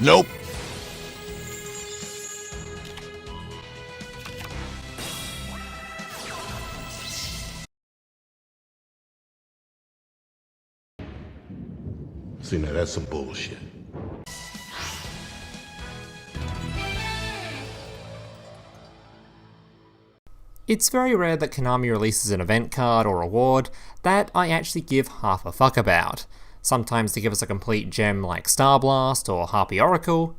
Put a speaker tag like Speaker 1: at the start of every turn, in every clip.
Speaker 1: Nope. See, now that's some bullshit.
Speaker 2: It's very rare that Konami releases an event card or reward that I actually give half a fuck about. Sometimes they give us a complete gem like Star Blast or Harpy Oracle,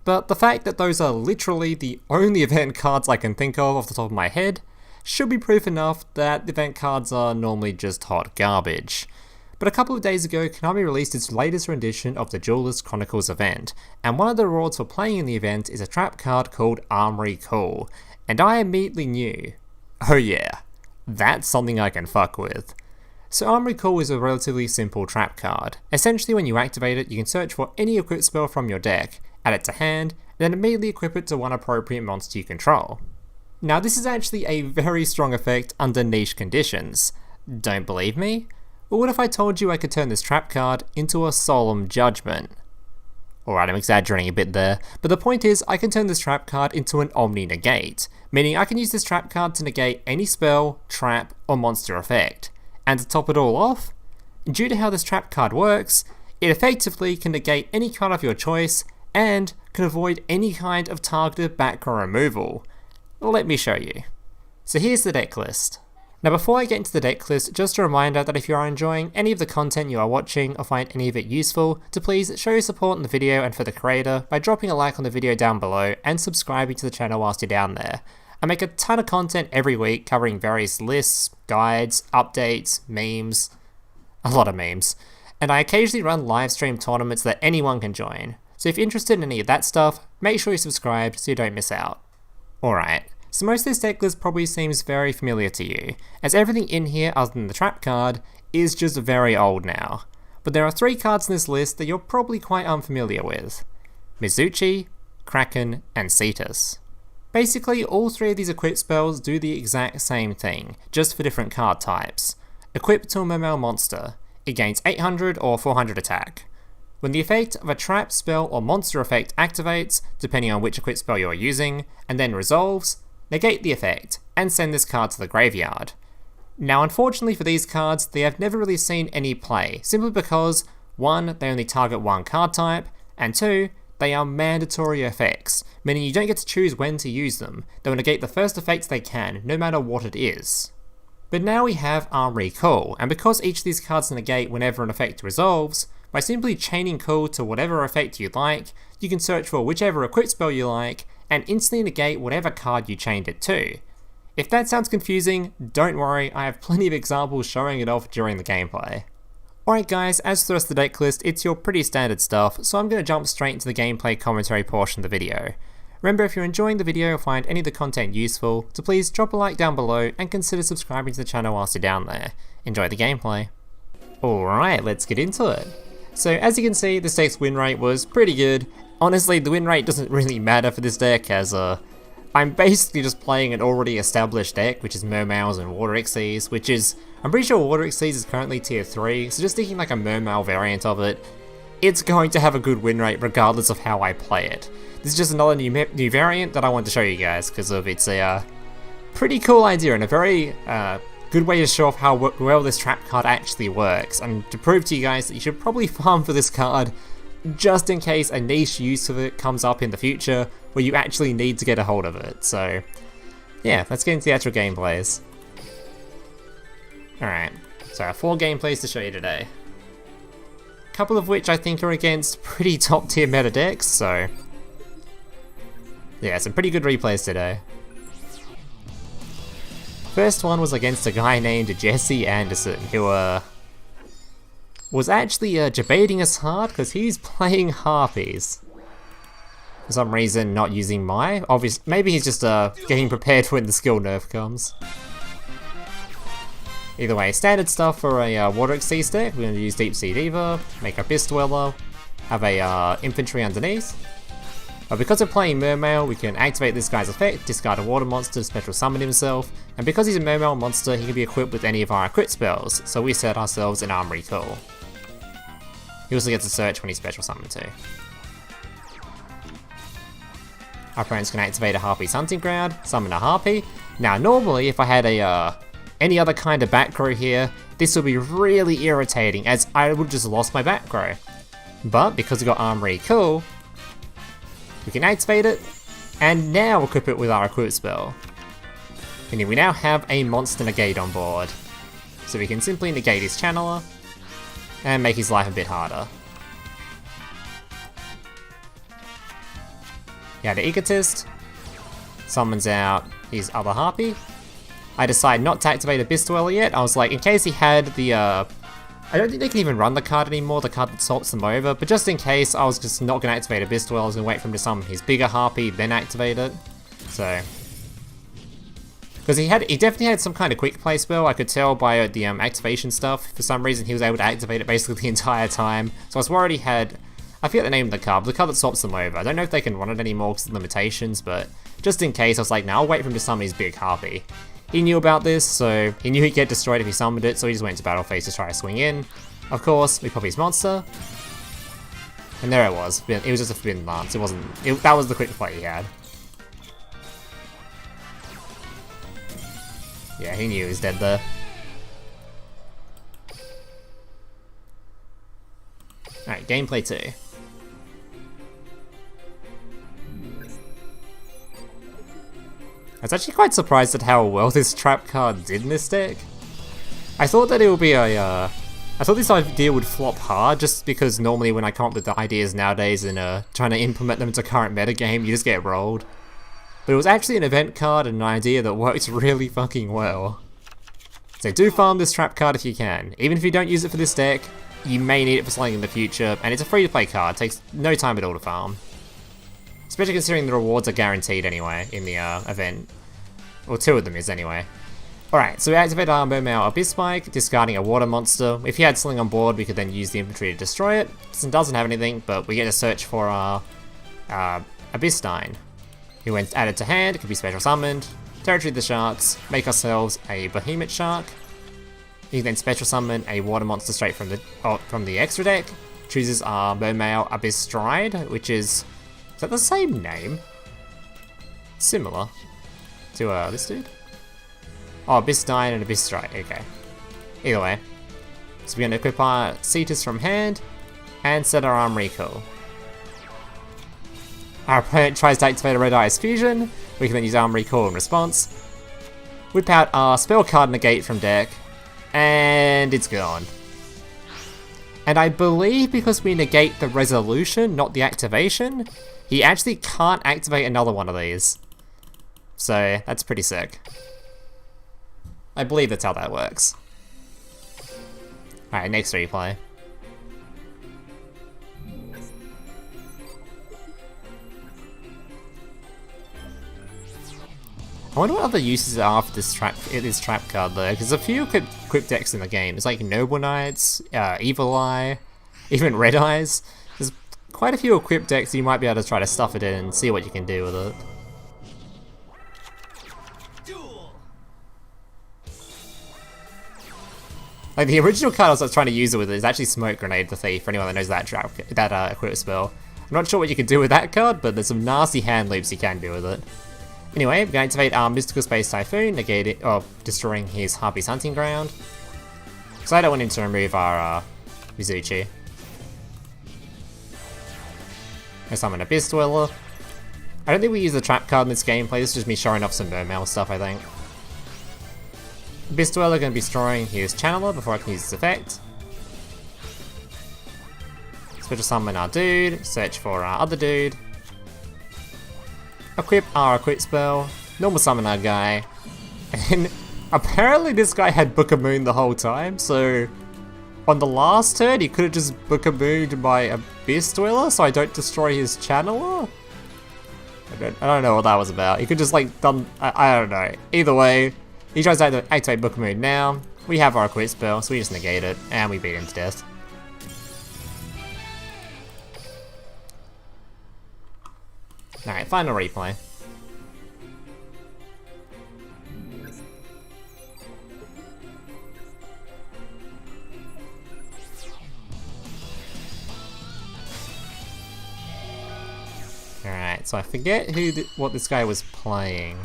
Speaker 2: but the fact that those are literally the only event cards I can think of off the top of my head should be proof enough that event cards are normally just hot garbage. But a couple of days ago, Konami released its latest rendition of the Duelist Chronicles event, and one of the rewards for playing in the event is a trap card called Armory Call, and I immediately knew, oh yeah, that's something I can fuck with. So Armory Call is a relatively simple trap card. Essentially when you activate it, you can search for any equipped spell from your deck, add it to hand, and then immediately equip it to one appropriate monster you control. Now this is actually a very strong effect under niche conditions. Don't believe me? Well, what if I told you I could turn this trap card into a Solemn Judgment? Alright, I'm exaggerating a bit there, but the point is I can turn this trap card into an Omni Negate, meaning I can use this trap card to negate any spell, trap, or monster effect. And to top it all off, due to how this trap card works, it effectively can negate any card of your choice and can avoid any kind of targeted background removal. Let me show you. So here's the deck list. Now before I get into the deck list, just a reminder that if you are enjoying any of the content you are watching or find any of it useful, to please show your support in the video and for the creator by dropping a like on the video down below and subscribing to the channel whilst you're down there. I make a ton of content every week covering various lists, guides, updates, memes, a lot of memes, and I occasionally run live stream tournaments that anyone can join. So if you're interested in any of that stuff, make sure you're subscribed so you don't miss out. Alright. So most of this deck list probably seems very familiar to you, as everything in here other than the trap card is just very old now. But there are 3 cards in this list that you're probably quite unfamiliar with. Mizuchi, Kraken, and Cetus. Basically, all 3 of these equipped spells do the exact same thing, just for different card types. Equipped to a Mermail monster, it gains 800 or 400 attack. When the effect of a trap, spell, or monster effect activates, depending on which equipped spell you are using, and then resolves, negate the effect, and send this card to the graveyard. Now unfortunately for these cards, they have never really seen any play, simply because 1, they only target one card type, and 2, they are mandatory effects, meaning you don't get to choose when to use them. They will negate the first effect they can, no matter what it is. But now we have Armory Call, and because each of these cards negate whenever an effect resolves, by simply chaining Call to whatever effect you like, you can search for whichever equipped spell you like, and instantly negate whatever card you chained it to. If that sounds confusing, don't worry, I have plenty of examples showing it off during the gameplay. Alright guys, as for the rest of the deck list, it's your pretty standard stuff, so I'm going to jump straight into the gameplay commentary portion of the video. Remember, if you're enjoying the video or find any of the content useful, to please drop a like down below and consider subscribing to the channel whilst you're down there. Enjoy the gameplay. Alright, let's get into it. So as you can see, this deck's win rate was pretty good. Honestly, the win rate doesn't really matter for this deck, as I'm basically just playing an already established deck, which is Mermails and Water Xyzs, which is, I'm pretty sure Water Xyzs is currently tier 3, so just thinking like a Mermail variant of it, it's going to have a good win rate regardless of how I play it. This is just another new variant that I wanted to show you guys, because of it's a pretty cool idea and a very good way to show off how well this trap card actually works, and to prove to you guys that you should probably farm for this card just in case a niche use of it comes up in the future where you actually need to get a hold of it. So yeah, let's get into the actual gameplays. Alright, so I have 4 gameplays to show you today. A couple of which I think are against pretty top tier meta decks, so yeah, some pretty good replays today. First one was against a guy named Jesse Anderson, who was actually debating us hard because he's playing Harpies. For some reason not using my, obviously, maybe he's just getting prepared for when the skill nerf comes. Either way, standard stuff for a Water Xyz deck. We're going to use Deep Sea Diva, make a Abyss Dweller, have a Infantry underneath. But because we're playing Mermail, we can activate this guy's effect, discard a water monster to special summon himself, and because he's a Mermail monster, he can be equipped with any of our equipped spells, so we set ourselves an Armory Call. He also gets a search when he's special summoned too. Our opponent's gonna activate a Harpy's Hunting Ground, summon a Harpy. Now normally if I had a any other kind of back row here, this would be really irritating as I would have just lost my back row. But because we got Armory Call, we can activate it, and now equip it with our equip spell. Meaning we now have a monster negate on board. So we can simply negate his channeler, and make his life a bit harder. Yeah, the Egotist summons out his other Harpy. I decided not to activate Abyssdweller yet. I was like, in case he had the, I don't think they can even run the card anymore, the card that swaps them over, but just in case, I was just not going to activate Abyssdweller, I was going to wait for him to summon his bigger Harpy, then activate it. So, because he definitely had some kind of quick play spell, I could tell by the activation stuff. For some reason, he was able to activate it basically the entire time. So I was worried he had, I forget the name of the card, but the card that swaps them over. I don't know if they can run it anymore because of limitations, but just in case, I was like, no, I'll wait for him to summon his big Harpy. He knew about this, so he knew he'd get destroyed if he summoned it, so he just went to battle phase to try to swing in. Of course, we pop his monster. And there it was. It was just a Forbidden Lance. That was the quick play he had. Yeah, he knew he was dead there. Alright, gameplay 2. I was actually quite surprised at how well this trap card did in this deck. I thought that it would be I thought this idea would flop hard, just because normally when I come up with the ideas nowadays and trying to implement them into current metagame, you just get rolled. But it was actually an event card and an idea that worked really fucking well. So do farm this trap card if you can. Even if you don't use it for this deck, you may need it for something in the future, and it's a free to play card, it takes no time at all to farm. Especially considering the rewards are guaranteed anyway in the event. Or 2 of them is anyway. Alright, so we activate our Mermail Abysspike, discarding a water monster. If he had something on board, we could then use the infantry to destroy it. This one doesn't have anything, but we get to search for our Abyssdine, who when added to hand, could be special summoned, territory of the sharks, make ourselves a Bahamut Shark. You can then special summon a water monster straight from the extra deck. Chooses our Mermail Abysstrite, which is that the same name? Similar to this dude? Oh, Abyssdine and Abysstrite, okay. Either way. So we're going to equip our Cetus from hand, and set our Armory Call. Our opponent tries to activate a Red Eyes Fusion, we can then use Armory Call in response. Whip out our spell card negate from deck, and it's gone. And I believe because we negate the resolution, not the activation, he actually can't activate another one of these. So that's pretty sick. I believe that's how that works. Alright, next replay. I wonder what other uses there are for this trap card though, because there's a few equipped decks in the game. It's like Noble Knights, Evil Eye, even Red Eyes. There's quite a few equipped decks, you might be able to try to stuff it in and see what you can do with it.
Speaker 1: Duel.
Speaker 2: Like the original card I was trying to use it with is actually Smoke Grenade the Thief, for anyone that knows that equip spell. I'm not sure what you can do with that card, but there's some nasty hand loops you can do with it. Anyway, we're going to activate our Mystical Space Typhoon, destroying his Harpy's Hunting Ground. So I don't want him to remove our mizuchi. I summon a Abyssdweller. I don't think we use the trap card in this gameplay, this is just me showing off some Mermail stuff, I think. Abyssdweller going to be destroying his Channeler before I can use this effect. Special summon our dude, search for our other dude. Equip our equip spell, normal summon our guy, and apparently this guy had Book of Moon the whole time, so on the last turn he could have just Book of Mooned my Abyssdweller so I don't destroy his channeler? I don't know what that was about. He could just like done, I don't know. Either way, he tries to activate Book of Moon now, we have our equip spell, so we just negate it, and we beat him to death. Alright, final replay. Alright, Alright, so I forget what this guy was playing.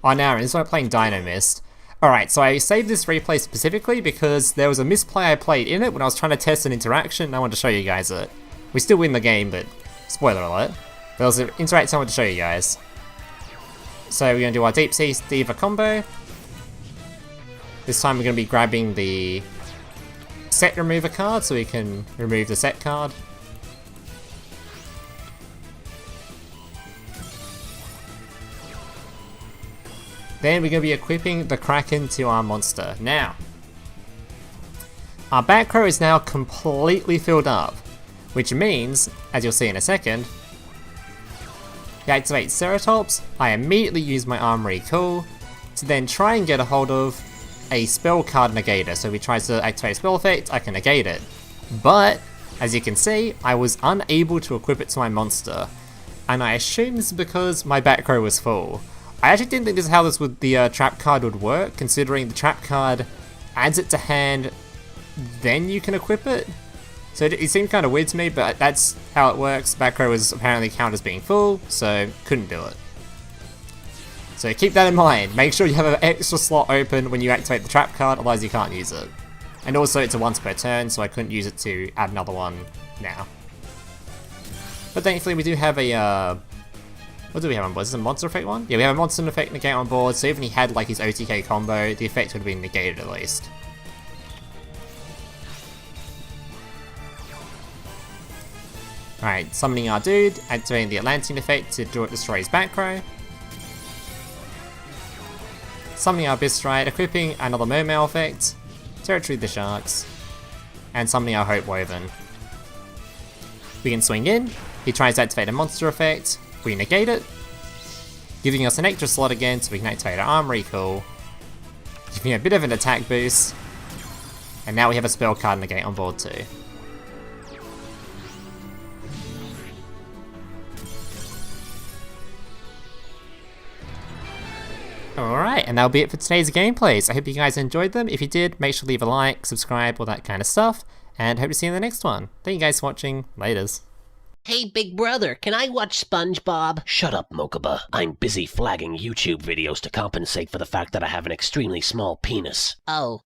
Speaker 2: Oh, now this is why I'm playing Dino Mist. Alright, so I saved this replay specifically because there was a misplay I played in it when I was trying to test an interaction, and I wanted to show you guys it. We still win the game, but spoiler alert. There was an interaction I wanted to show you guys. So we're going to do our Deep Sea Diva combo. This time we're going to be grabbing the set remover card so we can remove the set card. Then we're going to be equipping the Kraken to our monster. Now, our back row is now completely filled up, which means, as you'll see in a second, to activate Ceratops, I immediately use my Armory Call to then try and get a hold of a spell card negator. So if he tries to activate a spell effect, I can negate it. But, as you can see, I was unable to equip it to my monster, and I assume this is because my back row was full. I actually didn't think this is how the trap card would work, considering the trap card adds it to hand, then you can equip it. So it seemed kind of weird to me, but that's how it works. Back row was apparently counted as being full, so couldn't do it. So keep that in mind. Make sure you have an extra slot open when you activate the trap card, otherwise you can't use it. And also it's a once per turn, so I couldn't use it to add another one now. But thankfully we do have a what do we have on board? Is this a monster effect one? Yeah, we have a monster effect negate on board, so even if he had like his OTK combo, the effect would have been negated at least. Alright, summoning our dude, activating the Atlantean effect to destroy his back row. Summoning our Abysstrite, equipping another Mermail effect, Territory of the Sharks, and summoning our Hope Woven. We can swing in, he tries to activate a monster effect, we negate it, giving us an extra slot again so we can activate our Armory Call, giving a bit of an attack boost, and now we have a spell card negate on board too. Alright, and that'll be it for today's gameplays. I hope you guys enjoyed them. If you did, make sure to leave a like, subscribe, all that kind of stuff, and hope to see you in the next one. Thank you guys for watching. Laters.
Speaker 1: Hey, big brother, can I watch SpongeBob?
Speaker 3: Shut up, Mokuba. I'm busy flagging YouTube videos to compensate for the fact that I have an extremely small penis.
Speaker 1: Oh.